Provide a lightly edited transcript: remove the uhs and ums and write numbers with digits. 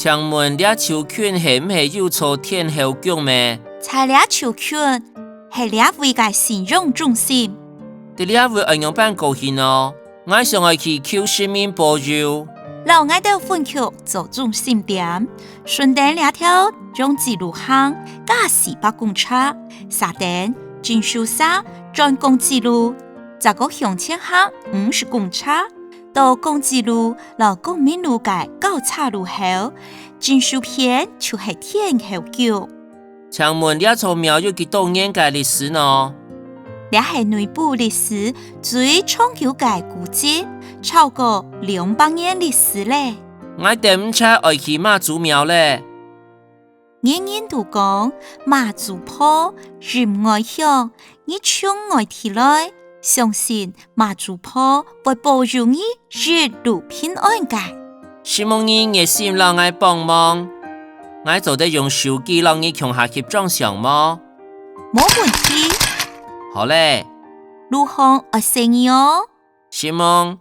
请问这球菌是不是有错天后宫咩？材料球菌是两位嘅信用中心。这里会应用办高兴哦，我想要去求市民保佑。老爱到分区做中心点，顺带两条中记录行加400公尺，沙丁进修沙专供记录，这个向前行50公尺，到公记录老公民路界9岔路后，进修片就是天后桥。请问这座庙有几多年嘅历史呢？这是内部历史最长久嘅古迹，超过200年历史咧。我点车爱去妈祖庙咧。人人都讲妈祖婆人爱香，你冲爱提来，相信妈祖婆会保佑你日路平安嘅。希望你热心让我帮忙，我做得用手机让你穷下去装上吗？冇问题。好嘞，路行爱谢你哦。希望